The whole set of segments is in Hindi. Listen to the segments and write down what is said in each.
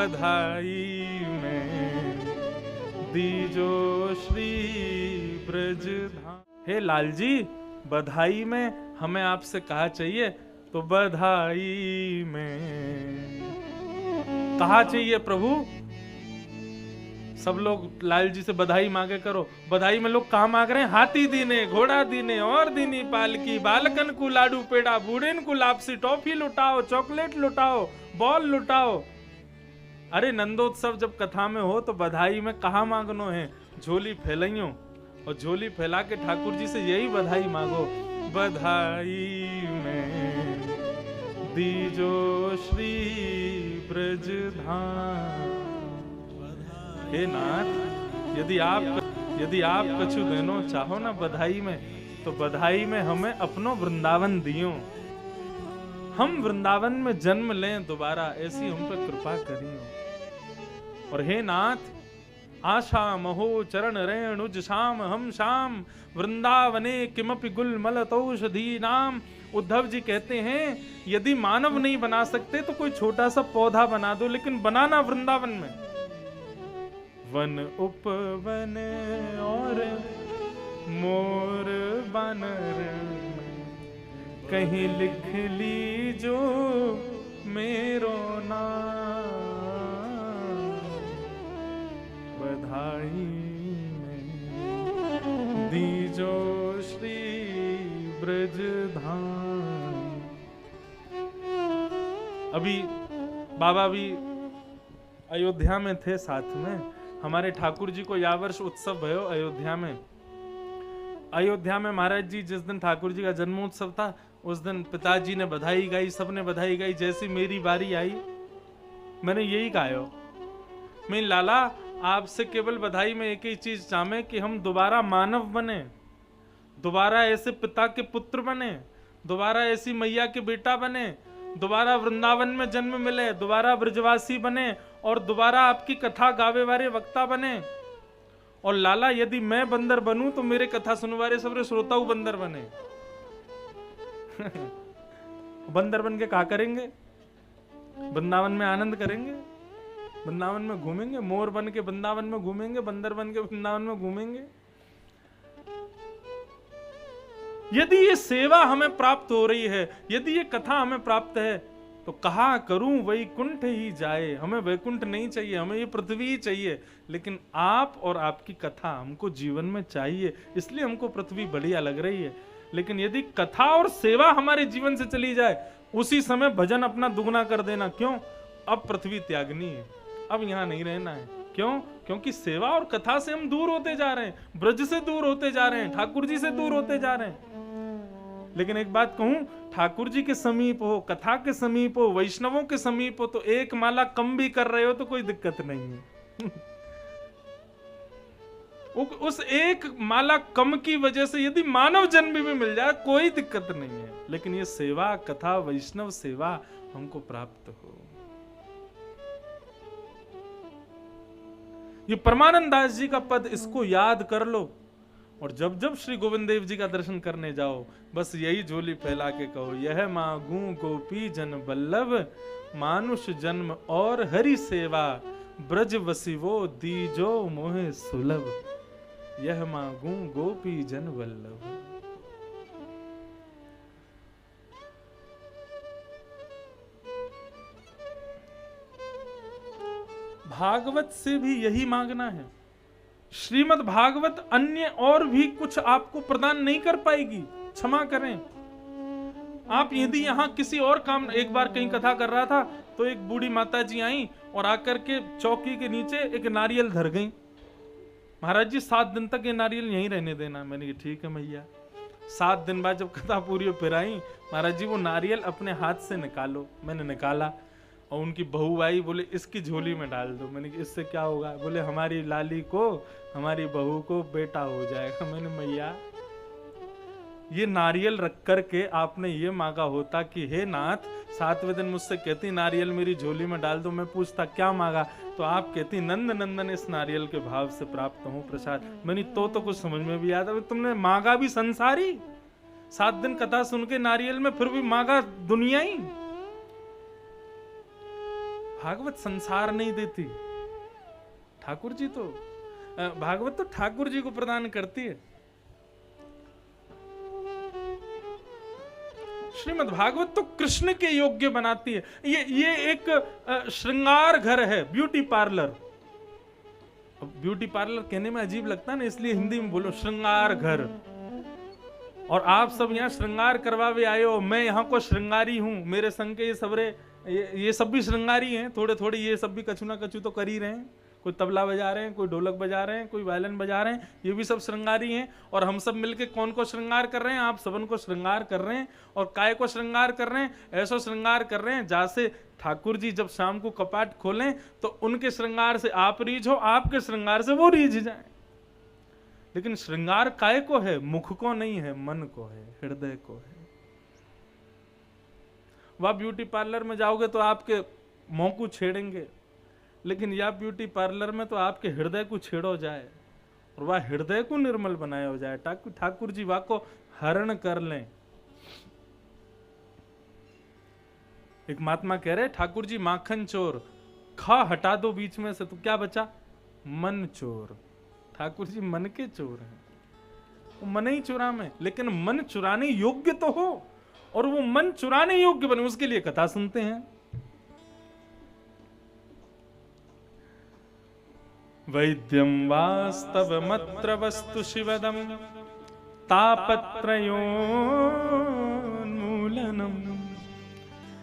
बधाई में दीजो श्री ब्रज धाम। हे लाल जी, बधाई में हमें आपसे कहा चाहिए तो बधाई में कहा चाहिए प्रभु। सब लोग लाल जी से बधाई मांगे करो। बधाई में लोग कहा मांग रहे हैं? हाथी दीने, घोड़ा दीने, और दीनी पालकी, बालकन को लाडू पेड़ा, बूढ़ेन को लापसी, टॉफी लुटाओ, चॉकलेट लुटाओ, बॉल लुटाओ। अरे नंदोत्सव जब कथा में हो तो बधाई में कहा मांगनो है? झोली फैलाइयो, और झोली फैला के ठाकुर जी से यही बधाई मांगो, बधाई में दीजो श्री ब्रज धाम। हे नाथ, यदि आप कछु देनो चाहो ना बधाई में, तो बधाई में हमें अपनो वृंदावन दियो। हम वृंदावन में जन्म लें दोबारा, ऐसी हम पे कृपा करियो। और हे नाथ, आशा महो चरण रेणुज श्याम हम श्याम वृंदावने किमपि गुलमल तौषधि नाम। उद्धव जी कहते हैं यदि मानव नहीं बना सकते तो कोई छोटा सा पौधा बना दो, लेकिन बनाना वृंदावन में। वन उपवन और मोर बानर कहीं लिख लीजो मेरो नाम, बधाई में दीजो श्री ब्रज धाम। अभी बाबा भी अयोध्या में थे साथ में। हमारे ठाकुर जी को या वर्ष उत्सव भयो अयोध्या में। अयोध्या में महाराज जी जिस दिन ठाकुर जी का जन्मोत्सव था, उस दिन पिताजी ने बधाई गाई, सबने बधाई गाई। जैसी मेरी बारी आई, मैंने यही गायो, मैं लाला आपसे केवल बधाई में एक ही चीज चाहे कि हम दोबारा मानव बने, दोबारा ऐसे पिता के पुत्र बने, दोबारा ऐसी मैया के बेटा बने, दोबारा वृंदावन में जन्म मिले, दोबारा ब्रजवासी बने, और दोबारा आपकी कथा गावे वाले वक्ता बने। और लाला यदि मैं बंदर बनूं तो मेरे कथा सुनने वाले सब श्रोताऊ बंदर बने। बंदर बन के क्या करेंगे? वृंदावन में आनंद करेंगे, वृंदावन में घूमेंगे। मोर बन के वृंदावन में घूमेंगे, बंदर बन के वृंदावन में घूमेंगे। यदि ये सेवा हमें प्राप्त हो रही है, यदि ये कथा हमें प्राप्त है, तो कहा करूं वैकुंठ ही जाए। हमें वैकुंठ नहीं चाहिए, हमें ये पृथ्वी ही चाहिए, लेकिन आप और आपकी कथा हमको जीवन में चाहिए, इसलिए हमको पृथ्वी बढ़िया लग रही है। लेकिन यदि कथा और सेवा हमारे जीवन से चली जाए, उसी समय भजन अपना दुगना कर देना। क्यों? अब पृथ्वी त्यागनी है, अब यहां नहीं रहना है। क्यों? क्योंकि सेवा और कथा से हम दूर होते जा रहे हैं, ब्रज से दूर होते जा रहे हैं, ठाकुर जी से दूर होते जा रहे हैं। लेकिन एक बात कहूं, ठाकुर जी के समीप हो, कथा के समीप हो, वैष्णवों के समीप हो, तो एक माला कम भी कर रहे हो तो कोई दिक्कत नहीं है। उस एक माला कम की वजह से यदि मानव जन्म भी मिल जाए कोई दिक्कत नहीं है, लेकिन ये सेवा, कथा, वैष्णव सेवा हमको प्राप्त हो। ये परमानंद दास जी का पद, इसको याद कर लो, और जब जब श्री गोविंद देव जी का दर्शन करने जाओ, बस यही झोली फैला के कहो, यह मांगू गोपी जन बल्लभ, मानुष जन्म और हरि सेवा, ब्रज वसिवो दीजो मोहे सुलभ। यह मांगू गोपी जन बल्लभ। भागवत से भी यही मांगना है। श्रीमद् भागवत अन्य और भी कुछ आपको प्रदान नहीं कर पाएगी, क्षमा करें। आप यदि यहाँ किसी और काम, एक बार कहीं कथा कर रहा था तो एक बूढ़ी माता जी आई और आकर के चौकी के नीचे एक नारियल धर गई। महाराज जी 7 दिन तक ये नारियल यहीं रहने देना। मैंने कहा ठीक है मैया। 7 दिन बाद जब कथा पूरी फिर आई, महाराज जी वो नारियल अपने हाथ से निकालो। मैंने निकाला और उनकी बहू आई, बोले इसकी झोली में डाल दो। मैंने कहा इससे क्या होगा? बोले हमारी लाली को, हमारी बहू को बेटा हो जाएगा। मैंने मैया ये नारियल रख करके आपने ये मांगा होता कि हे नाथ 7वें दिन मुझसे कहती नारियल मेरी झोली में डाल दो, मैं पूछता क्या मांगा, तो आप कहती नंद नंदन इस नारियल के भाव से प्राप्त हूँ प्रसाद। मैंने तो कुछ समझ में भी आता, तुमने मांगा भी संसारी, 7 दिन कथा सुन के नारियल में, फिर भी मांगा दुनिया ही। भागवत संसार नहीं देती, ठाकुर जी तो, भागवत तो ठाकुर जी को प्रदान करती है। श्रीमद् भागवत तो कृष्ण के योग्य बनाती है। ये एक श्रृंगार घर है, ब्यूटी पार्लर। अब ब्यूटी पार्लर कहने में अजीब लगता है ना, इसलिए हिंदी में बोलो श्रृंगार घर। और आप सब यहाँ श्रृंगार करवावे आए हो, मैं यहाँ को श्रृंगारी हूँ। मेरे संग के ये सबरे ये सब भी श्रृंगारी हैं, थोड़े थोड़े ये सब भी कछु ना कछु तो कर ही रहे हैं। कोई तबला बजा रहे हैं, कोई ढोलक बजा रहे हैं, कोई वायलिन बजा रहे हैं, ये भी सब श्रृंगारी हैं। और हम सब मिलके कौन को श्रृंगार कर रहे हैं? आप सबन को श्रृंगार कर रहे हैं। और काय को श्रृंगार कर रहे हैं? ऐसा श्रृंगार कर रहे हैं जैसे ठाकुर जी जब शाम को कपाट खोलें तो उनके श्रृंगार से आप रीझ हो, आपके श्रृंगार से वो रीझ जाए। लेकिन श्रृंगार काय को है? मुख को नहीं है, मन को है, हृदय को है। वह ब्यूटी पार्लर में जाओगे तो आपके मुंह को छेड़ेंगे, लेकिन या ब्यूटी पार्लर में तो आपके हृदय को छेड़ो जाए और वह हृदय को निर्मल बनाया हो जाए। ठाकुर जी वाह को हरण कर लें। एक महात्मा कह रहे, ठाकुर जी माखन चोर, खा हटा दो बीच में से तो क्या बचा? मन चोर। ठाकुर जी मन के चोर हैं, वो मन ही चुरा में, लेकिन मन चुराने योग्य तो हो, और वो मन चुराने योग्य बने उसके लिए कथा सुनते हैं। वैद्यम वास्तवमत्र वस्तु शिवदम तापत्रयोन्मूलनम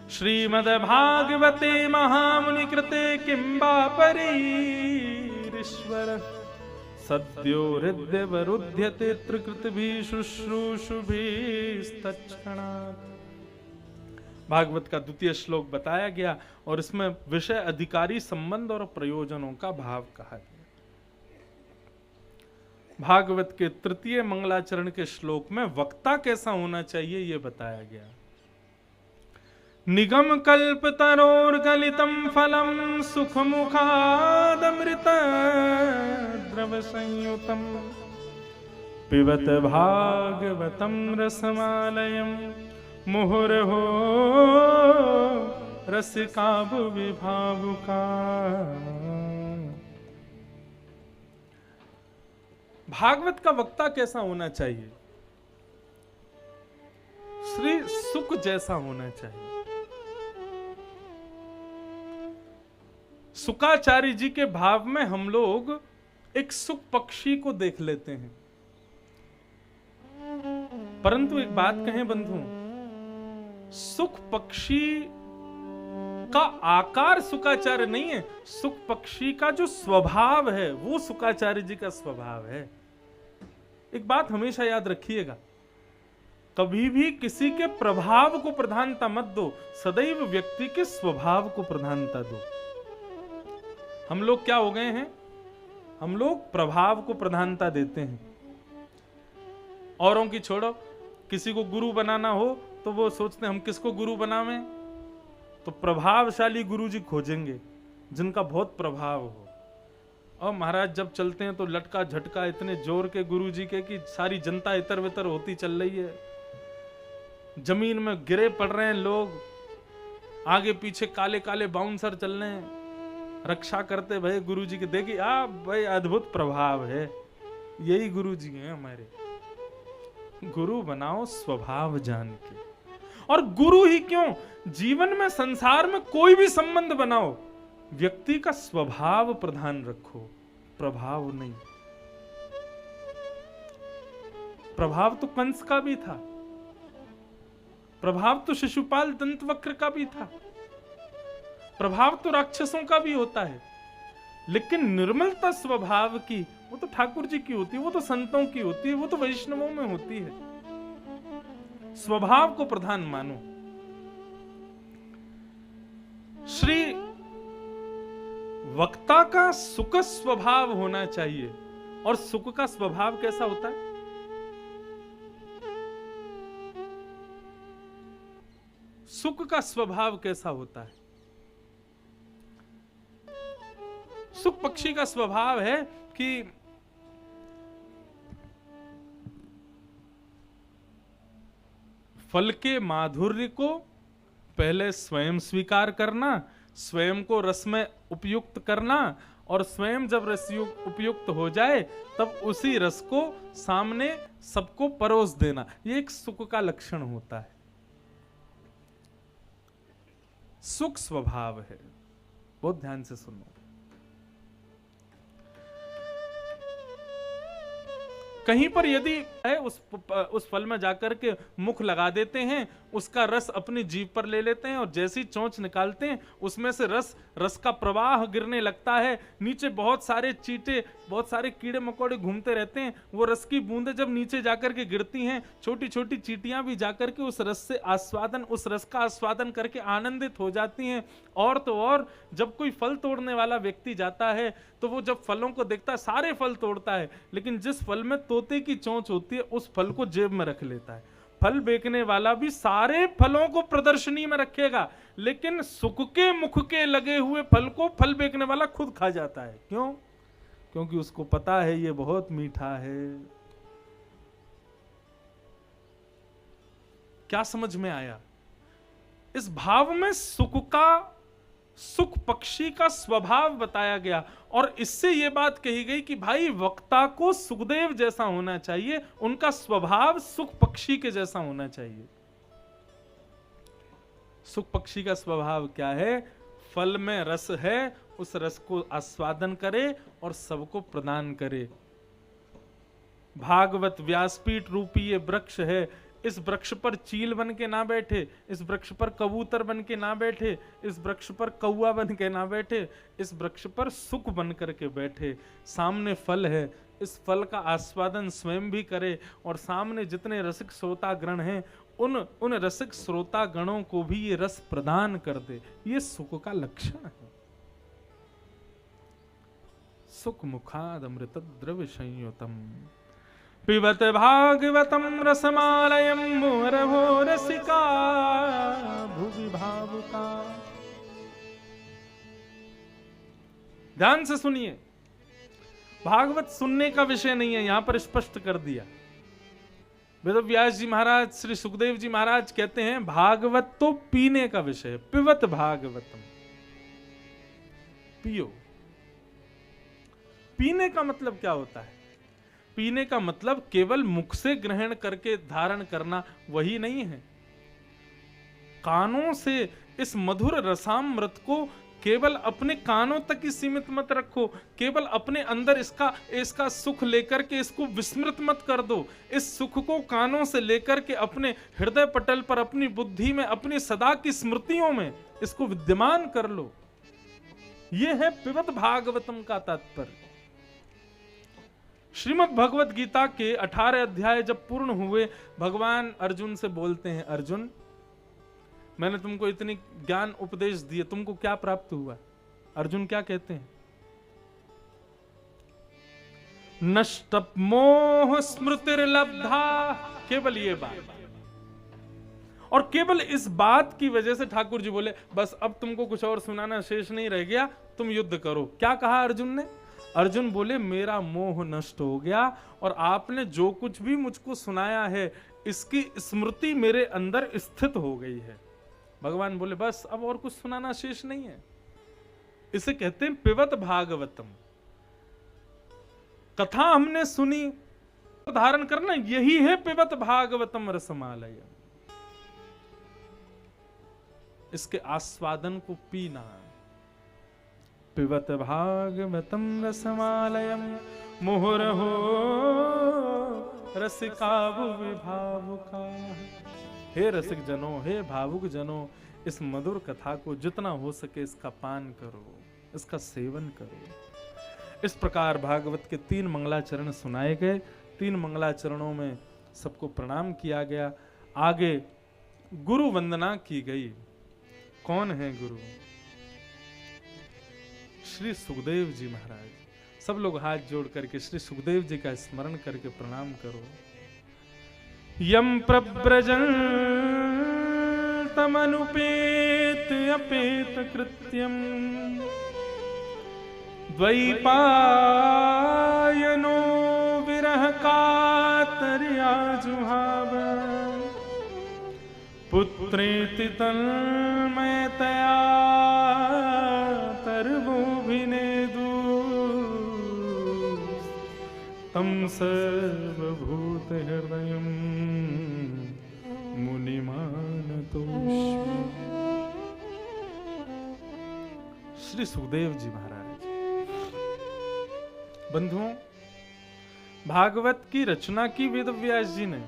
श्रीमद्भागवते महामुनि कृते किंबा परीश्वर सद्यो हृदयवरुध्यते त्रिकृतिभिः शुश्रूषुभिस्तत्क्षणात्। भागवत का द्वितीय श्लोक बताया गया और इसमें विषय अधिकारी संबंध और प्रयोजनों का भाव कहा गया। भागवत के तृतीय मंगलाचरण के श्लोक में वक्ता कैसा होना चाहिए यह बताया गया। निगम कल्प तरोर्गलितम फलम सुख मुखादमृत द्रव संयुतम पिबत भागवतम रसमालयम मुहुर्हो रसिका विभावुका। भागवत का वक्ता कैसा होना चाहिए? श्री सुख जैसा होना चाहिए। सुकाचार्य जी के भाव में हम लोग एक सुख पक्षी को देख लेते हैं, परंतु एक बात कहें बंधु, सुख पक्षी का आकार सुकाचार्य नहीं है, सुख पक्षी का जो स्वभाव है वो सुकाचार्य जी का स्वभाव है। एक बात हमेशा याद रखिएगा, कभी भी किसी के प्रभाव को प्रधानता मत दो, सदैव व्यक्ति के स्वभाव को प्रधानता दो। हम लोग क्या हो गए हैं? हम लोग प्रभाव को प्रधानता देते हैं। औरों की छोड़ो, किसी को गुरु बनाना हो तो वो सोचते हैं हम किसको गुरु बनावें, तो प्रभावशाली गुरु जी खोजेंगे जिनका बहुत प्रभाव हो। और महाराज जब चलते हैं तो लटका झटका इतने जोर के गुरु जी के कि सारी जनता इतर वितर होती चल रही है, जमीन में गिरे पड़ रहे हैं लोग, आगे पीछे काले काले बाउंसर चल रहे हैं, रक्षा करते भाई गुरु जी के। देखिए आप भाई अद्भुत प्रभाव है, यही गुरु जी हैं हमारे। गुरु बनाओ स्वभाव जान के, और गुरु ही क्यों, जीवन में संसार में कोई भी संबंध बनाओ, व्यक्ति का स्वभाव प्रधान रखो, प्रभाव नहीं। प्रभाव तो कंस का भी था, प्रभाव तो शिशुपाल दंतवक्र का भी था, प्रभाव तो राक्षसों का भी होता है, लेकिन निर्मलता स्वभाव की वो तो ठाकुर जी की होती है, वो तो संतों की होती है, वो तो वैष्णवों में होती है। स्वभाव को प्रधान मानो। श्री वक्ता का सुख स्वभाव होना चाहिए। और सुख का स्वभाव कैसा होता है? सुख का स्वभाव कैसा होता है? सुख पक्षी का स्वभाव है कि फल के माधुर्य को पहले स्वयं स्वीकार करना, स्वयं को रस में उपयुक्त करना, और स्वयं जब रस उपयुक्त हो जाए तब उसी रस को सामने सबको परोस देना, ये एक सुख का लक्षण होता है। सुख स्वभाव है। बहुत ध्यान से सुनो। कहीं पर यदि है उस फल में जाकर के मुख लगा देते हैं, उसका रस अपनी जीभ पर ले लेते हैं और जैसी चोंच निकालते हैं उसमें से रस का प्रवाह गिरने लगता है। नीचे बहुत सारे चींटे, बहुत सारे कीड़े मकोड़े घूमते रहते हैं। वो रस की बूंदें जब नीचे जाकर के गिरती हैं, छोटी छोटी चींटियां भी जाकर के उस रस का आस्वादन करके आनंदित हो जाती हैं। और तो और जब कोई फल तोड़ने वाला व्यक्ति जाता है तो वो जब फलों को देखता है, सारे फल तोड़ता है, लेकिन जिस फल में तोते की चोंच होती है उस फल को जेब में रख लेता है। फल बेचने वाला भी सारे फलों को प्रदर्शनी में रखेगा, लेकिन सुख के मुख के लगे हुए फल को फल बेचने वाला खुद खा जाता है। क्यों? क्योंकि उसको पता है ये बहुत मीठा है। क्या समझ में आया? इस भाव में सुख पक्षी का स्वभाव बताया गया, और इससे यह बात कही गई कि भाई वक्ता को सुखदेव जैसा होना चाहिए, उनका स्वभाव सुख पक्षी के जैसा होना चाहिए। सुख पक्षी का स्वभाव क्या है? फल में रस है, उस रस को आस्वादन करे और सबको प्रदान करे। भागवत व्यासपीठ रूपी ये वृक्ष है, इस वृक्ष पर चील बन के ना बैठे, इस वृक्ष पर कबूतर बन के ना बैठे, इस वृक्ष पर कौआ बन के ना बैठे, इस वृक्ष पर सुख बन करके बैठे। सामने फल है, इस फल का आस्वादन स्वयं भी करे और सामने जितने रसिक श्रोता गण हैं उन रसिक श्रोता गणों को भी ये रस प्रदान कर दे। ये सुख का लक्षण है। सुख मुखाद अमृत द्रव्य संयुतम पिबत भागवतम रसमालयम मुहुरहो रसिका भुवि भावुका। ध्यान से सुनिए, भागवत सुनने का विषय नहीं है, यहां पर स्पष्ट कर दिया। वेदव्यास जी महाराज, श्री सुखदेव जी महाराज कहते हैं भागवत तो पीने का विषय है। पिबत भागवतम, पियो। पीने का मतलब क्या होता है? पीने का मतलब केवल मुख से ग्रहण करके धारण करना वही नहीं है। कानों से इस मधुर रसामृत को केवल अपने कानों तक ही सीमित मत रखो, केवल अपने अंदर इसका सुख लेकर के इसको विस्मृत मत कर दो। इस सुख को कानों से लेकर के अपने हृदय पटल पर, अपनी बुद्धि में, अपनी सदा की स्मृतियों में इसको विद्यमान कर लो। यह है पिबत भागवतम का तात्पर्य। श्रीमद् भगवत गीता के 18 अध्याय जब पूर्ण हुए, भगवान अर्जुन से बोलते हैं, अर्जुन मैंने तुमको इतनी ज्ञान उपदेश दिए, तुमको क्या प्राप्त हुआ? अर्जुन क्या कहते हैं? नष्ट मोह स्मृतिर्लब्धा। केवल ये बात, और केवल इस बात की वजह से ठाकुर जी बोले बस अब तुमको कुछ और सुनाना शेष नहीं रह गया, तुम युद्ध करो। क्या कहा अर्जुन ने? अर्जुन बोले मेरा मोह नष्ट हो गया और आपने जो कुछ भी मुझको सुनाया है इसकी स्मृति मेरे अंदर स्थित हो गई है। भगवान बोले बस अब और कुछ सुनाना शेष नहीं है। इसे कहते हैं पिबत भागवतम। कथा हमने सुनी, धारण करना, यही है पिबत भागवतम रसमालय। इसके आस्वादन को पीना। पिबत भागवतम रसमालयम मुहुरहो रसिका भुवि भावुका। हे रसिक जनों, हे भावुक जनों, इस मधुर कथा को जितना हो सके इसका पान करो, इसका सेवन करो। इस प्रकार भागवत के 3 मंगलाचरण सुनाए गए। 3 मंगलाचरणों में सबको प्रणाम किया गया। आगे गुरु वंदना की गई। कौन है गुरु? श्री सुखदेव जी महाराज। सब लोग हाथ जोड़ करके श्री सुखदेव जी का स्मरण करके प्रणाम करो। यम प्रव्रजन तमनुपेत अपेत कृत्यम द्वैपायनो विरह कातर्या जुहाव पुत्रेति तन्मयतया तं सर्वभूत हृदयं मुनिमानतोऽस्मि। श्री सुखदेव जी महाराज। बंधुओं, भागवत की रचना की वेद व्यास जी ने,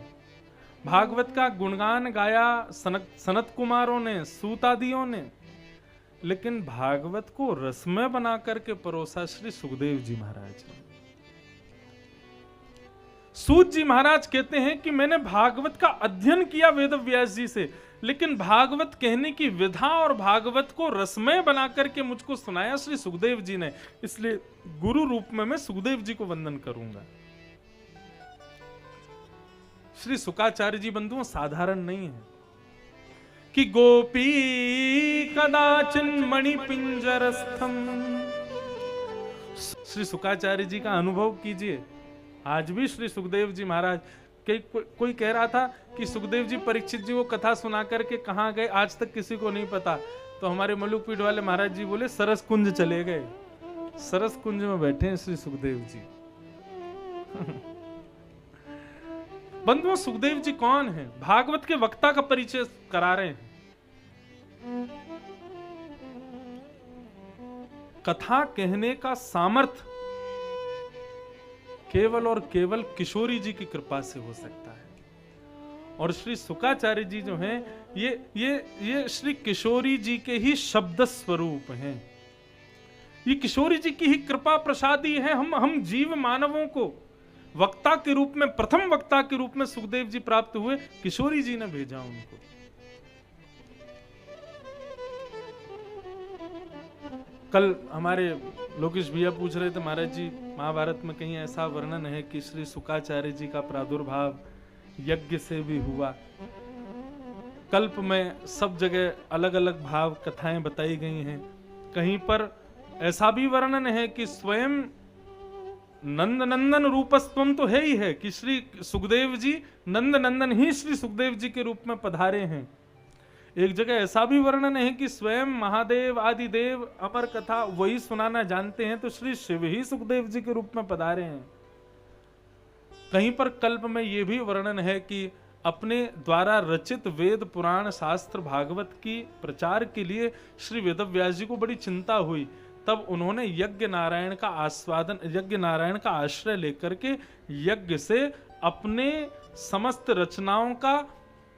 भागवत का गुणगान गाया सनत कुमारों ने, सूत आदियों ने, लेकिन भागवत को रसमय बना करके परोसा श्री सुखदेव जी महाराज ने। सूत जी महाराज कहते हैं कि मैंने भागवत का अध्ययन किया वेद व्यास जी से, लेकिन भागवत कहने की विधा और भागवत को रसमय बना करके मुझको सुनाया श्री सुखदेव जी ने। इसलिए गुरु रूप में मैं सुखदेव जी को वंदन करूंगा। श्री सुकाचार्य जी बंधुओं साधारण नहीं है कि गोपी कदाचिन मणि पिंजरस्थम। श्री सुकाचार्य जी का अनुभव कीजिए। आज भी श्री सुखदेव जी महाराज कोई कह रहा था कि सुखदेव जी परीक्षित जी को कथा सुना करके कहां गए, आज तक किसी को नहीं पता। तो हमारे मलुकपीठ वाले महाराज जी बोले सरस कुंज चले गए। सरस कुंज में बैठे हैं श्री सुखदेव जी। बंधुओं, सुखदेव जी कौन है? भागवत के वक्ता का परिचय करा रहे हैं। कथा कहने का सामर्थ्य केवल और केवल किशोरी जी की कृपा से हो सकता है। और श्री सुकाचार्य जी जो हैं, ये श्री किशोरी जी के ही शब्द स्वरूप हैं। ये किशोरी जी की ही कृपा प्रसादी है। हम जीव मानवों को वक्ता के रूप में, प्रथम वक्ता के रूप में सुखदेव जी प्राप्त हुए, किशोरी जी ने भेजा उनको। कल हमारे लोकेश भैया पूछ रहे थे, महाराज जी महाभारत में कहीं ऐसा वर्णन है कि श्री सुकाचार्य जी का प्रादुर्भाव यज्ञ से भी हुआ? कल्प में सब जगह अलग अलग भाव कथाएं बताई गई हैं। कहीं पर ऐसा भी वर्णन है कि स्वयं नंद नंदन रूपस्त्वम तो है ही है कि श्री सुखदेव जी नंद नंदन ही श्री सुखदेव जी के रूप में पधारे हैं। एक जगह ऐसा भी वर्णन है कि स्वयं महादेव आदि देव अमर कथा वही सुनाना जानते हैं, तो श्री शिव ही सुखदेव जी के रूप में पधारे हैं। कहीं पर कल्प में यह भी वर्णन है कि अपने द्वारा रचित वेद पुराण शास्त्र भागवत की प्रचार के लिए श्री वेदव्यास जी को बड़ी चिंता हुई। तब उन्होंने यज्ञ नारायण का आश्रय लेकर के यज्ञ से अपने समस्त रचनाओं का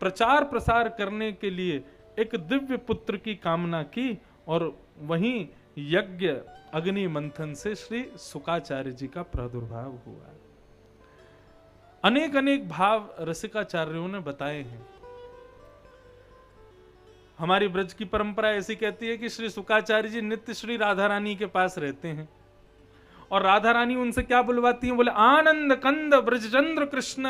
प्रचार प्रसार करने के लिए एक दिव्य पुत्र की कामना की, और वहीं यज्ञ अग्नि मंथन से श्री सुकाचार्य जी का प्रादुर्भाव हुआ। अनेक अनेक भाव रसिकाचार्यों ने बताए हैं। हमारी ब्रज की परंपरा ऐसी कहती है कि श्री सुकाचार्य जी नित्य श्री राधा रानी के पास रहते हैं, और राधा रानी उनसे क्या बुलवाती हैं? बोले आनंद कंद ब्रजचंद्र कृष्ण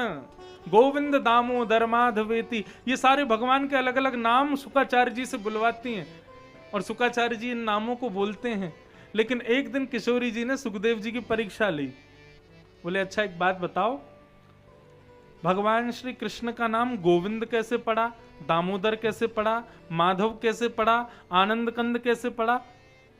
गोविंद दामोदर माधवेति। ये सारे भगवान के अलग अलग नाम सुकाचार्य जी से बुलवाती हैं, और सुकाचार्य जी इन नामों को बोलते हैं। लेकिन एक दिन किशोरी जी ने सुखदेव जी की परीक्षा ली। बोले अच्छा एक बात बताओ, भगवान श्री कृष्ण का नाम गोविंद कैसे पड़ा, दामोदर कैसे पड़ा, माधव कैसे पड़ा, आनंद कंद कैसे पड़ा?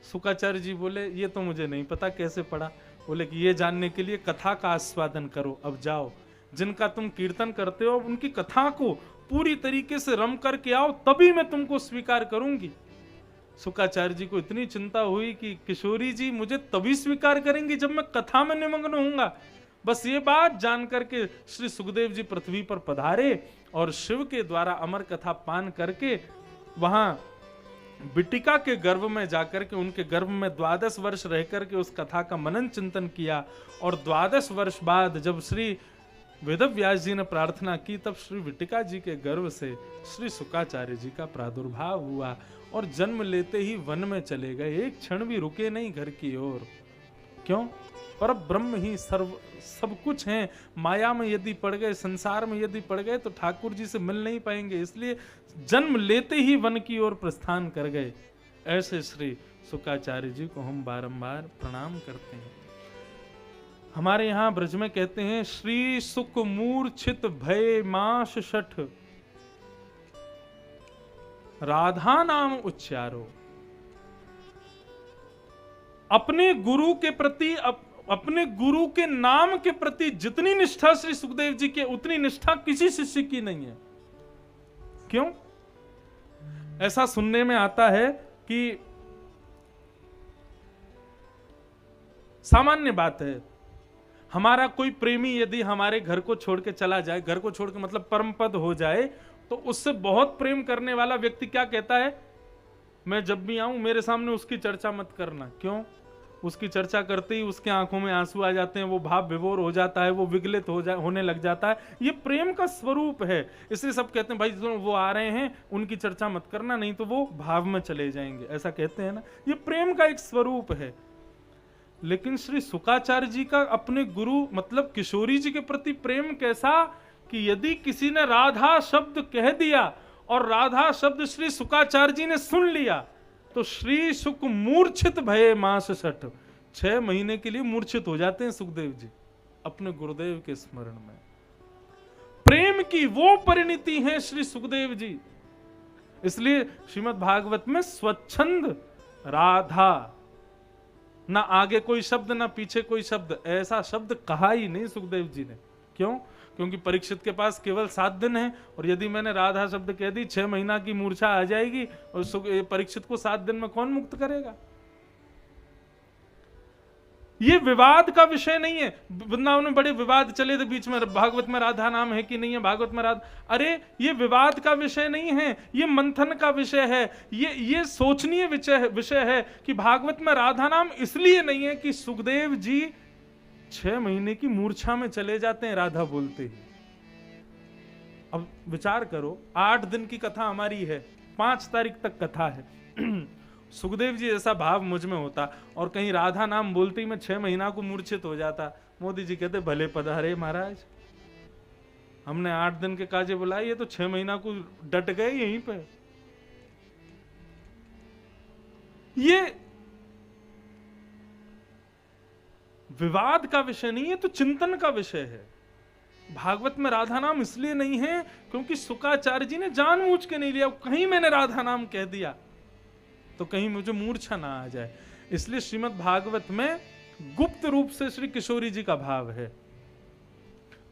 सुकाचार्य जी बोले ये तो मुझे नहीं पता कैसे पड़ा। बोले कि ये जानने के लिए कथा का आस्वादन करो। अब जाओ, जिनका तुम कीर्तन करते हो उनकी कथा को पूरी तरीके से रम करके आओ, तभी मैं तुमको स्वीकार करूंगी। सुकाचार्य जी को इतनी चिंता हुई कि किशोरी जी मुझे तभी स्वीकार करेंगी जब मैं कथा में निमग्न होऊंगा। बस ये बात जान करके श्री सुखदेव जी पृथ्वी पर पधारे, और शिव के द्वारा अमर कथा पान करके वहां बिटिका के गर्भ में जाकर के उनके गर्भ में 12 वर्ष रह करके उस कथा का मनन चिंतन किया। और 12 वर्ष बाद जब श्री वेदव्यास जी ने प्रार्थना की, तब श्री बिटिका जी के गर्भ से श्री सुकाचार्य जी का प्रादुर्भाव हुआ, और जन्म लेते ही वन में चले गए। एक क्षण भी रुके नहीं घर की ओर। क्यों? पर ब्रह्म ही सब कुछ है। माया में यदि पड़ गए, संसार में यदि पड़ गए, तो ठाकुर जी से मिल नहीं पाएंगे। इसलिए जन्म लेते ही वन की ओर प्रस्थान कर गए। ऐसे श्री सुकाचार्य जी को हम बारंबार प्रणाम करते हैं। हमारे यहाँ ब्रज में कहते हैं श्री सुख मूर्छित भय मास शठ राधा नाम उच्चारो। अपने गुरु के प्रति अपने गुरु के नाम के प्रति जितनी निष्ठा श्री सुखदेव जी के, उतनी निष्ठा किसी शिष्य की नहीं है। क्यों? ऐसा सुनने में आता है कि सामान्य बात है, हमारा कोई प्रेमी यदि हमारे घर को छोड़ के चला जाए, घर को छोड़ के मतलब परमपद हो जाए, तो उससे बहुत प्रेम करने वाला व्यक्ति क्या कहता है? मैं जब भी आऊं मेरे सामने उसकी चर्चा मत करना। क्यों? उसकी चर्चा करते ही उसके आंखों में आंसू आ जाते हैं, वो भाव विभोर हो जाता है, वो विगलित होने लग जाता है। ये प्रेम का स्वरूप है। इसलिए सब कहते हैं भाई वो आ रहे हैं उनकी चर्चा मत करना, नहीं तो वो भाव में चले जाएंगे, ऐसा कहते हैं ना। ये प्रेम का एक स्वरूप है। लेकिन श्री शुकाचार्य जी का अपने गुरु मतलब किशोरी जी के प्रति प्रेम कैसा कि यदि किसी ने राधा शब्द कह दिया और राधा शब्द श्री शुकाचार्य जी ने सुन लिया, तो श्री शुक मूर्छित भये मास सठ, 6 महीने के लिए मूर्छित हो जाते हैं सुखदेव जी अपने गुरुदेव के स्मरण में। प्रेम की वो परिणति है श्री सुखदेव जी। इसलिए श्रीमद् भागवत में स्वच्छंद राधा, ना आगे कोई शब्द ना पीछे कोई शब्द, ऐसा शब्द कहा ही नहीं सुखदेव जी ने। क्यों? क्योंकि परीक्षित के पास केवल 7 दिन है, और यदि मैंने राधा शब्द कह दी 6 महीना की मूर्छा आ जाएगी, और परीक्षित को 7 दिन में कौन मुक्त करेगा? ये विवाद का विषय नहीं है। वृंदावन में बड़े विवाद चले थे बीच में, भागवत में राधा नाम है कि नहीं है, भागवत में राधा, अरे ये विवाद का विषय नहीं है, ये मंथन का विषय है। ये सोचनीय विषय है कि भागवत में राधा नाम इसलिए नहीं है कि सुखदेव जी 6 महीने की मूर्छा में चले जाते हैं राधा बोलते ही। अब विचार करो, 8 दिन की कथा हमारी है, 5 तारीख तक कथा है। सुखदेव जी ऐसा भाव मुझ में होता और कहीं राधा नाम बोलते ही मैं 6 महीना को मूर्छित हो जाता, मोदी जी कहते भले पधारे महाराज, हमने 8 दिन के काजे बुलाए, ये तो 6 महीना को डट गए यहीं पे। ये विवाद का विषय नहीं है, तो चिंतन का विषय है। भागवत में राधा नाम इसलिए नहीं है क्योंकि शुकाचार्य जी ने जानबूझ के नहीं लिया। कहीं मैंने राधा नाम कह दिया तो कहीं मुझे मूर्छा ना आ जाए, इसलिए श्रीमद् भागवत में गुप्त रूप से श्री किशोरी जी का भाव है।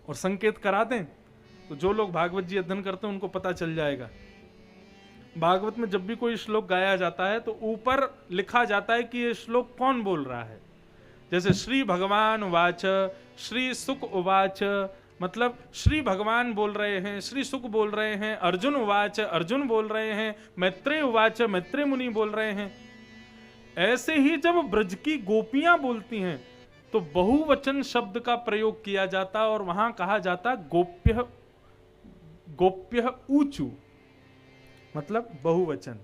और संकेत करा दें तो जो लोग भागवत जी अध्ययन करते हैं उनको पता चल जाएगा। भागवत में जब भी कोई श्लोक गाया जाता है तो ऊपर लिखा जाता है कि ये श्लोक कौन बोल रहा है। जैसे श्री भगवान उवाच, श्री सुक उवाच, मतलब श्री भगवान बोल रहे हैं, श्री सुक बोल रहे हैं, अर्जुन उवाच, अर्जुन बोल रहे हैं, मैत्रेय उवाच, मैत्रेय मुनि बोल रहे हैं। ऐसे ही जब ब्रज की गोपियां बोलती हैं तो बहुवचन शब्द का प्रयोग किया जाता और वहां कहा जाता गोप्य, गोप्य ऊचू, मतलब बहुवचन।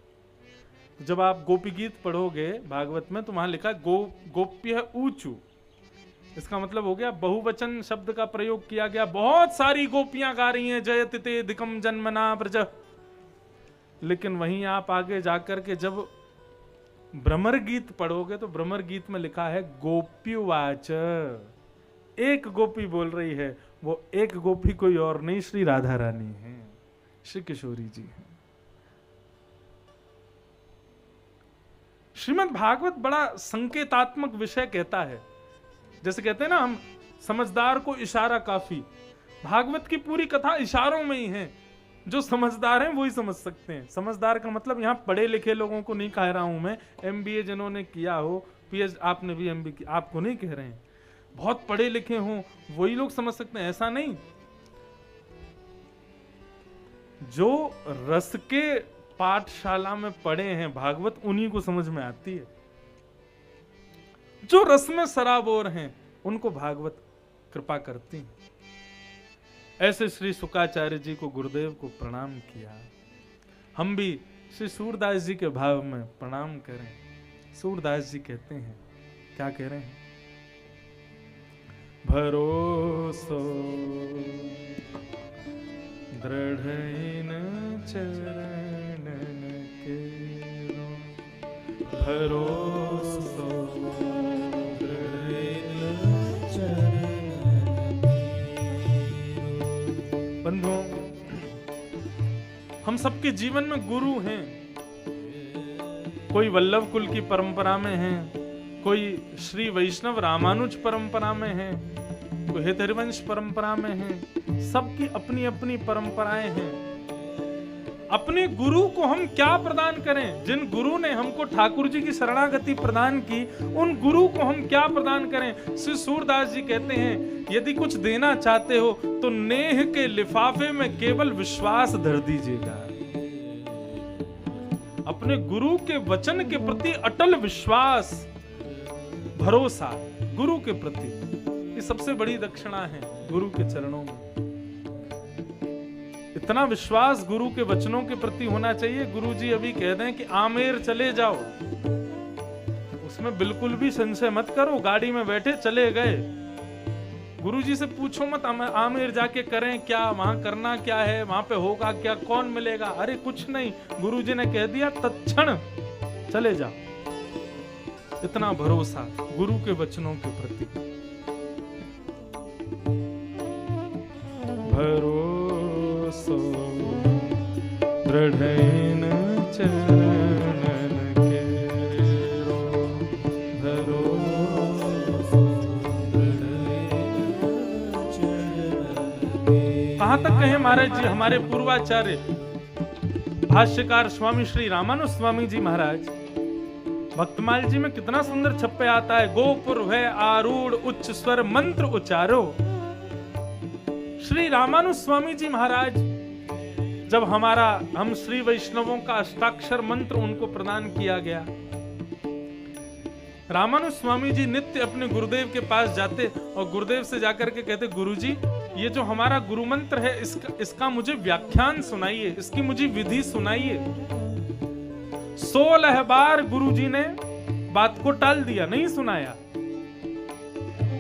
जब आप गोपी गीत पढ़ोगे भागवत में तो वहां लिखा गोप्य ऊचू, इसका मतलब हो गया बहुवचन शब्द का प्रयोग किया गया। बहुत सारी गोपियां गा रही हैं जयति ते दिकम जन्मना ब्रज, लेकिन वहीं आप आगे जाकर के जब भ्रमर गीत पढ़ोगे तो भ्रमर गीत में लिखा है गोप्युवाच, एक गोपी बोल रही है, वो एक गोपी कोई और नहीं श्री राधा रानी है, श्री किशोरी जी है। श्रीमद् भागवत बड़ा संकेतात्मक विषय कहता है। जैसे कहते हैं ना हम, समझदार को इशारा काफी। भागवत की पूरी कथा इशारों में ही है। जो समझदार हैं वो ही समझ सकते हैं। समझदार का मतलब यहाँ पढ़े लिखे लोगों को नहीं कह रहा हूं मैं, MBA जिन्होंने किया हो, PhD, आपने भी MBA किया, आपको नहीं कह रहे हैं। बहुत पढ़े लिखे हों वही लोग समझ सकते हैं, ऐसा नहीं। जो रस के पाठशाला में पढ़े हैं भागवत, उन्हीं को समझ में आती है। जो रस में सराबोर हैं उनको भागवत कृपा करती है। ऐसे श्री शुकाचार्य जी को, गुरुदेव को प्रणाम किया। हम भी श्री सूरदास जी के भाव में प्रणाम करें। सूरदास जी कहते हैं, क्या कह रहे हैं? भरोसो दृढ़ चरणन केरो, भरोसो बंधुओं, हम सबके जीवन में गुरु हैं। कोई वल्लभ कुल की परंपरा में हैं, कोई श्री वैष्णव रामानुज परंपरा में है, कोई हरिवंश परंपरा में है, सबकी अपनी अपनी परंपराएं हैं। अपने गुरु को हम क्या प्रदान करें? जिन गुरु ने हमको ठाकुर जी की शरणागति प्रदान की, उन गुरु को हम क्या प्रदान करें? श्री सूरदास जी कहते हैं, यदि कुछ देना चाहते हो तो नेह के लिफाफे में केवल विश्वास धर दीजिएगा। अपने गुरु के वचन के प्रति अटल विश्वास, भरोसा गुरु के प्रति, ये सबसे बड़ी दक्षिणा है गुरु के चरणों में। इतना विश्वास गुरु के वचनों के प्रति होना चाहिए। गुरु जी अभी कह दें कि आमेर चले जाओ, उसमें बिल्कुल भी संशय मत करो। गाड़ी में बैठे चले गए, गुरु जी से पूछो मत आमेर जाके करें क्या, वहां करना क्या है, वहां पे होगा क्या, कौन मिलेगा, अरे कुछ नहीं, गुरु जी ने कह दिया तत्क्षण चले जाओ। इतना भरोसा गुरु के वचनों के प्रति। भरोसो दृढ़ैन चरणन केरो, भरोसो दृढ़ैन चरणन केरो। कहां तक कहें महाराज जी, हमारे पूर्वाचार्य भाष्यकार स्वामी श्री रामानुज स्वामी जी महाराज, भक्तमाल जी में कितना सुंदर छप्पे आता है, गोपुर है आरूढ़ उच्च स्वर मंत्र उच्चारो। श्री रामानुज स्वामी जी महाराज जब हम श्री वैष्णवों का अष्टाक्षर मंत्र उनको प्रदान किया गया, रामानुज स्वामी जी नित्य अपने गुरुदेव के पास जाते और गुरुदेव से जाकर के कहते, गुरुजी ये जो हमारा गुरु मंत्र है इसका मुझे व्याख्यान सुनाइए, इसकी मुझे विधि सुनाइए। 16 बार गुरुजी ने बात को टाल दिया, नहीं सुनाया।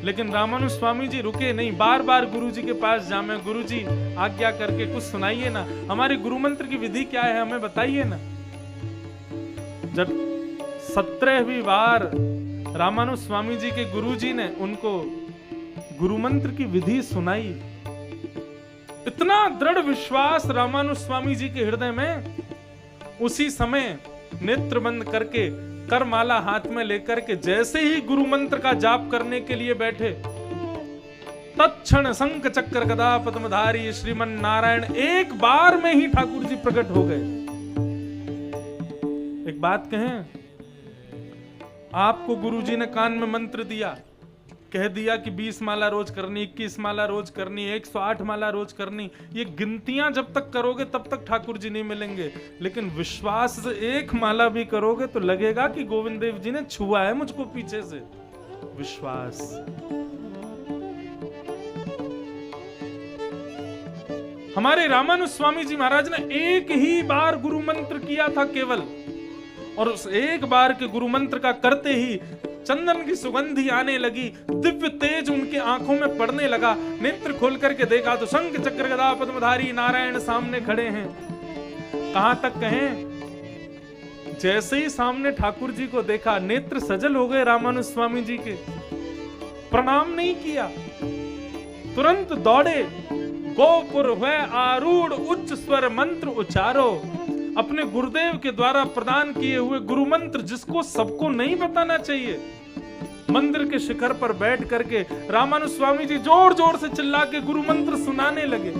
लेकिन रामानुज स्वामी जी रुके नहीं, बार बार गुरुजी के पास जामे, गुरुजी आज्ञा करके कुछ सुनाइए ना, हमारे गुरु मंत्र की विधि क्या है हमें बताइए ना। जब 17वीं बार रामानुज स्वामी जी के गुरुजी ने उनको गुरु मंत्र की विधि सुनाई, इतना दृढ़ विश्वास रामानुज स्वामी जी के हृदय में, उसी समय नेत्र बंद करके करमाला हाथ में लेकर के जैसे ही गुरु मंत्र का जाप करने के लिए बैठे, तत्क्षण शंख चक्र गदा पद्मधारी श्रीमन नारायण एक बार में ही ठाकुर जी प्रकट हो गए। एक बात कहें, आपको गुरुजी ने कान में मंत्र दिया, कह दिया कि 20 माला रोज करनी, 21 माला रोज करनी, 108 माला रोज करनी, ये गिनतियां जब तक करोगे तब तक ठाकुर जी नहीं मिलेंगे। लेकिन विश्वास से एक माला भी करोगे तो लगेगा कि गोविंद देव जी ने छुआ है मुझको पीछे से। विश्वास। हमारे रामानुज स्वामी जी महाराज ने एक ही बार गुरु मंत्र किया था केवल, और उस एक बार के गुरु मंत्र का करते ही चंदन की सुगंधी आने लगी, दिव्य तेज उनके आंखों में पड़ने लगा। नेत्र खोल करके देखा तो शंख चक्र गदा पद्मधारी नारायण सामने खड़े हैं। कहां तक कहें, जैसे ही सामने ठाकुर जी को देखा नेत्र सजल हो गए रामानुज स्वामी जी के। प्रणाम नहीं किया, तुरंत दौड़े, गोपुर है आरूढ़ उच्च स्वर मंत्र उच्चारो। अपने गुरुदेव के द्वारा प्रदान किए हुए गुरु मंत्र जिसको सबको नहीं बताना चाहिए, मंदिर के शिखर पर बैठ करके रामानुज स्वामी जी जोर जोर से चिल्ला के गुरु मंत्र सुनाने लगे।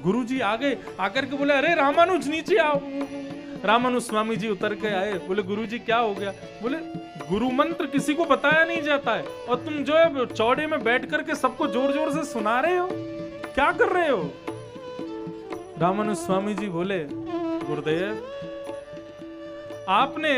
गुरुजी आ गए, आकर के बोले, अरे रामानुज नीचे आओ। रामानुज स्वामी जी उतर के आए, बोले गुरुजी क्या हो गया? बोले गुरु मंत्र किसी को बताया नहीं जाता है और तुम जो है चौड़े में बैठ करके सबको जोर जोर से सुना रहे हो, क्या कर रहे हो? रामानुज स्वामी जी बोले, गुरुदेव आपने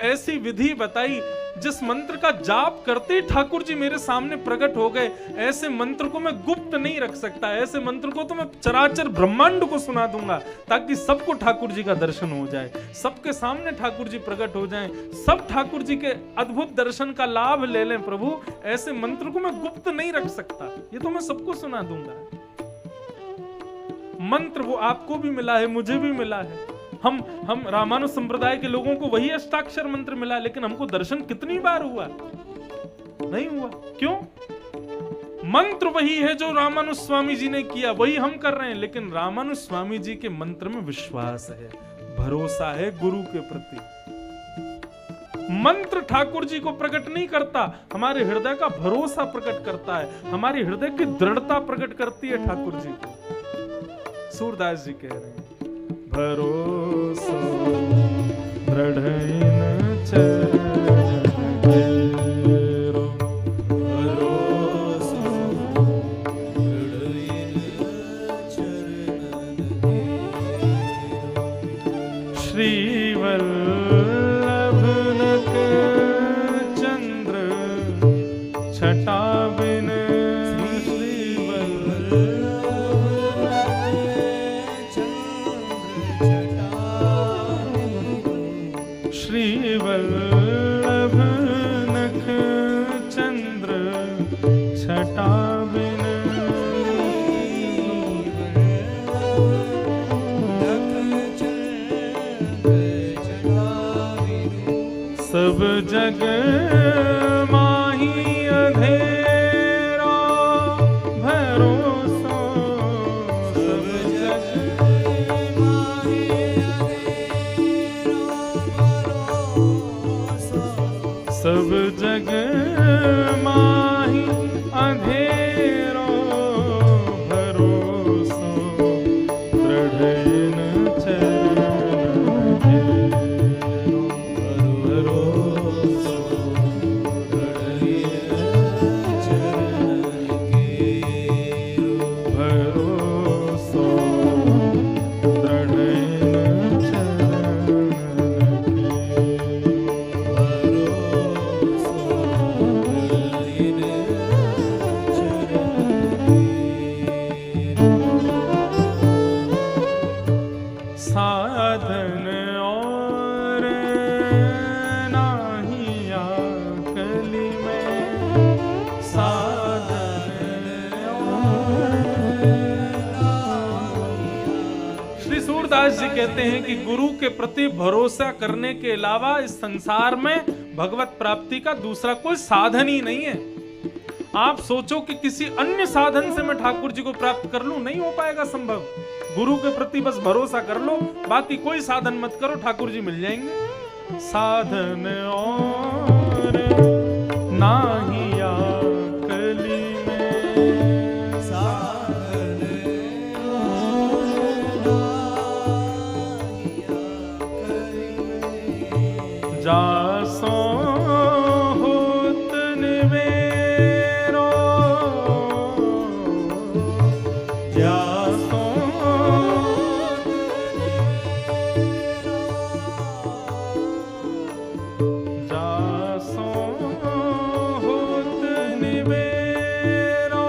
ऐसी विधि बताई जिस मंत्र का जाप करते ठाकुर जी मेरे सामने प्रकट हो गए। ऐसे मंत्र को मैं गुप्त नहीं रख सकता, ऐसे मंत्र को तो मैं चराचर ब्रह्मांड को सुना दूंगा ताकि सबको ठाकुर जी का दर्शन हो जाए, सबके सामने ठाकुर जी प्रकट हो जाएं, सब ठाकुर जी के अद्भुत दर्शन का लाभ ले लें। प्रभु ऐसे मंत्र को मैं गुप्त नहीं रख सकता, ये तो मैं सबको सुना दूंगा। मंत्र वो आपको भी मिला है, मुझे भी मिला है, हम रामानुज संप्रदाय के लोगों को वही अष्टाक्षर मंत्र मिला, लेकिन हमको दर्शन कितनी बार हुआ? नहीं हुआ। क्यों? मंत्र वही है जो रामानुज स्वामी जी ने किया, वही हम कर रहे हैं, लेकिन रामानुज स्वामी जी के मंत्र में विश्वास है, भरोसा है गुरु के प्रति। मंत्र ठाकुर जी को प्रकट नहीं करता, हमारे हृदय का भरोसा प्रकट करता है, हमारी हृदय की दृढ़ता प्रकट करती है ठाकुर जी को। सूरदास जी कह रहे हैं, भरोसा दृढ़ इन चरण केरो, भरोसा दृढ़ इन चरण केरो। श्री वल्लभ नक चंद्र छटा बिन, श्री वल्लभ नख चंद्र छटा बिन, सब जग माही अंधेरा भरोसा, सब जग सब जग माही अंधेरो भरोसा, दृढ़ इन चरण केरो, भरोसा दृढ़ इन चरण केरो, भरोसा दृढ़ इन चरण साधन और नाहिया कली में, साधन श्री सूरदास जी कहते हैं कि गुरु के प्रति भरोसा करने के अलावा इस संसार में भगवत प्राप्ति का दूसरा कोई साधन ही नहीं है। आप सोचो कि किसी अन्य साधन से मैं ठाकुर जी को प्राप्त कर लूं, नहीं हो पाएगा संभव। गुरु के प्रति बस भरोसा कर लो, बाकी कोई साधन मत करो, ठाकुर जी मिल जाएंगे। साधन और नाहिया कली में, साधन जासो होत निवेरो, जासो जासो होत निवेरो,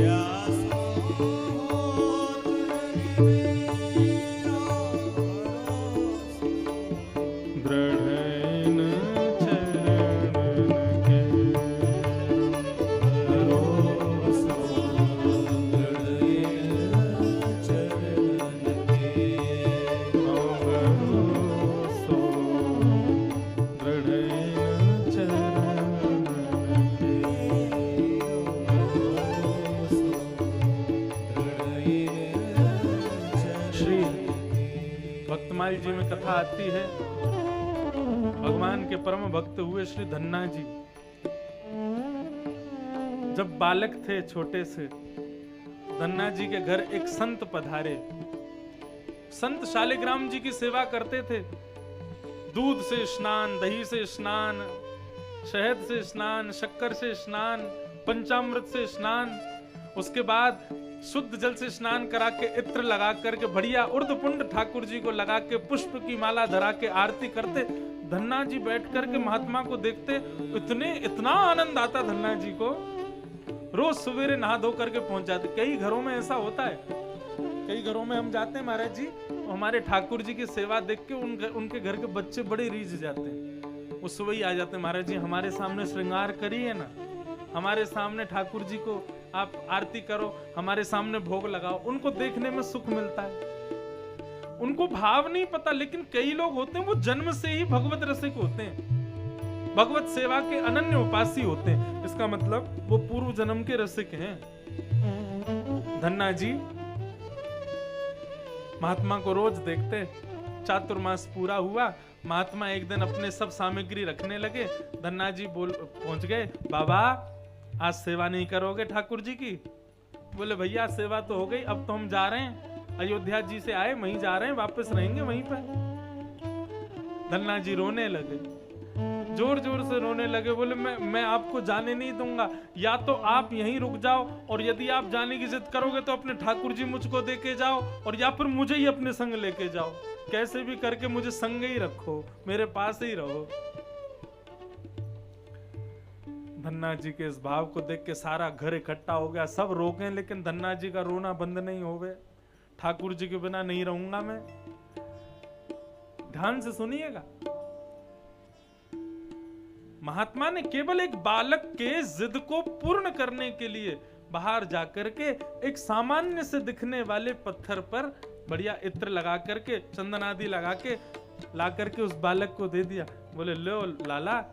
जासो होत निवेरो, दृढ़ इन चरण केरो, भरोसा दृढ़ इन चरण केरो, भरोसा दृढ़ इन चरण केरो, भरोसा दृढ़ इन चरण। श्री भक्तमाल जी में कथा आती है, भगवान के परम भक्त हुए श्री धन्ना जी जब बालक थे छोटे से, धन्ना जी के घर एक संत पधारे। संत शालिग्राम जी की सेवा करते थे। दूध से स्नान, दही से स्नान, शहद से स्नान, शक्कर से स्नान, पंचामृत से स्नान, उसके बाद शुद्ध जल से स्नान करा के इत्र लगा करके बढ़िया उर्धपुंड ठाकुर जी को लगा के पुष्प की माला धरा के आरती करते। धन्ना जी बैठ करके महात्मा को देखते, इतना आनंद आता धन्ना जी को। रोज सवेरे नहा धो करके पहुंच जाते। कई घरों में ऐसा होता है, कई घरों में हम जाते हैं महाराज जी, हमारे ठाकुर जी की सेवा देख के उनके घर के बच्चे बड़े रीझ जाते हैं। वो सुबह ही आ जाते हैं, महाराज जी हमारे सामने श्रृंगार करिए ना, हमारे सामने ठाकुर जी को आप आरती करो, हमारे सामने भोग लगाओ। उनको देखने में सुख मिलता है, उनको भाव नहीं पता। लेकिन कई लोग होते हैं वो जन्म से ही भगवत रसिक होते हैं, भगवत सेवा के अनन्य उपासी होते हैं। इसका मतलब वो पूर्व जन्म के रसिक हैं। धन्ना जी महात्मा को रोज देखते, चातुर्मास पूरा हुआ, महात्मा एक दिन अपने सब सामग्री रखने लगे। धन्ना जी पहुंच गए, बाबा आज सेवा नहीं करोगे ठाकुर जी की? बोले भैया सेवा तो हो गई, अब तो हम जा रहे हैं, अयोध्या जी से आए वहीं जा रहे हैं, वापस रहेंगे वहीं पर। धन्ना जी रोने लगे, जोर जोर से रोने लगे। बोले मैं आपको जाने नहीं दूंगा, या तो आप यहीं रुक जाओ, और यदि आप जाने की जिद करोगे तो अपने ठाकुर जी मुझको दे के जाओ, और या फिर मुझे ही अपने संग लेके जाओ, कैसे भी करके मुझे संग ही रखो, मेरे पास ही रहो। धन्ना जी के इस भाव को देख के सारा घर इकट्ठा हो गया, सब रोके, लेकिन धन्ना जी का रोना बंद नहीं हो गया। ठाकुर जी के बिना नहीं रहूंगा मैं। ध्यान से सुनिएगा, महात्मा ने केवल एक बालक के जिद को पूर्ण करने के लिए बाहर जाकर के एक सामान्य से दिखने वाले पत्थर पर बढ़िया इत्र लगा करके, चंदन आदि लगा के ला करके उस बालक को दे दिया। बोले लो लाला,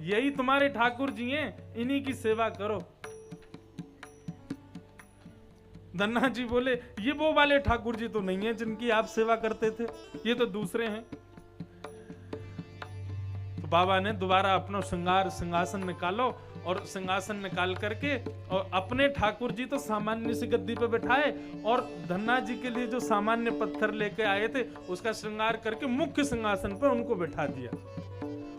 यही तुम्हारे ठाकुर जी हैं, इन्हीं की सेवा करो। धन्ना जी बोले ये वो वाले ठाकुर जी तो नहीं है जिनकी आप सेवा करते थे, ये तो दूसरे हैं। तो बाबा ने दोबारा अपना सिंहासन निकालो, और सिंहासन निकाल करके और अपने ठाकुर जी तो सामान्य सी गद्दी पे बैठाए, और धन्ना जी के लिए जो सामान्य पत्थर लेके आए थे उसका श्रृंगार करके मुख्य सिंहासन पर उनको बैठा दिया,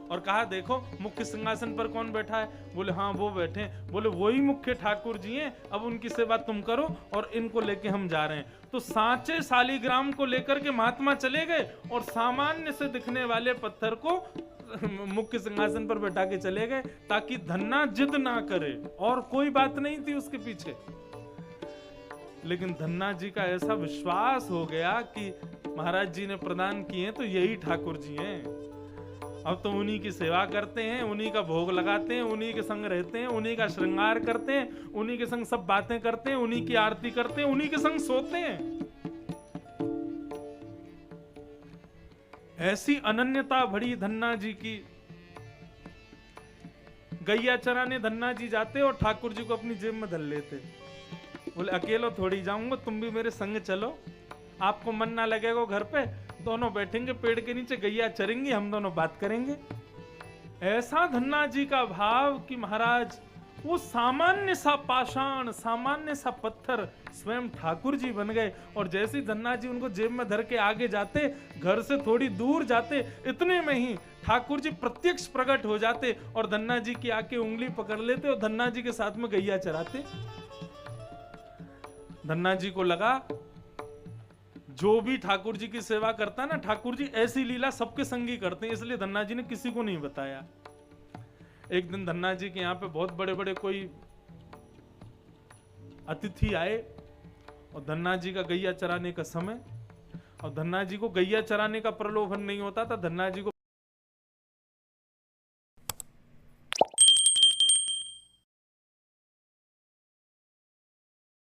और कहा देखो मुख्य सिंहासन पर कौन बैठा है? बोले हाँ वो बैठे। बोले वही मुख्य ठाकुर जी हैं, अब उनकी सेवा तुम करो, और इनको लेके हम जा रहे हैं। तो सांचे शालिग्राम को लेकर के महात्मा चले गए, और सामान्य से दिखने वाले पत्थर को मुख्य सिंहासन पर बैठा के चले गए, ताकि धन्ना जिद ना करे, और कोई बात नहीं थी उसके पीछे। लेकिन धन्ना जी का ऐसा विश्वास हो गया कि महाराज जी ने प्रदान किए तो यही ठाकुर जी हैं, अब तो उन्हीं की सेवा करते हैं, उन्हीं का भोग लगाते हैं, उन्हीं के संग रहते हैं, उन्हीं का श्रृंगार करते हैं, उन्हीं के संग सब बातें करते हैं, उन्हीं की आरती करते हैं, उन्हीं के संग सोते हैं। ऐसी अनन्यता भरी धन्ना जी की। गैया चराने धन्ना जी जाते और ठाकुर जी को अपनी जेब में धर लेते। बोले अकेला थोड़ी जाऊंगा, तुम भी मेरे संग चलो, आपको मन ना लगेगा घर पे, दोनों बैठेंगे पेड़ के नीचे, गैया चरेंगी, हम दोनों बात करेंगे। ऐसा धन्ना जी का भाव कि महाराज वो सामान्य सा पाषाण, सामान्य सा पत्थर स्वयं ठाकुर जी बन गए। और जैसे ही धन्ना जी उनको जेब में धर के आगे जाते, घर से थोड़ी दूर जाते, इतने में ही ठाकुर जी प्रत्यक्ष प्रकट हो जाते और धन्ना जी की आके उंगली पकड़ लेते और धन्ना जी के साथ में गैया चराते। धन्ना जी को लगा जो भी ठाकुर जी की सेवा करता है ना, ठाकुर जी ऐसी लीला सबके संगी करते हैं, इसलिए धन्ना जी ने किसी को नहीं बताया। एक दिन धन्ना जी के यहाँ पे बहुत बड़े बड़े कोई अतिथि आए और धन्ना जी का गैया चराने का समय, और धन्ना जी को गैया चराने का प्रलोभन नहीं होता था। धन्ना जी को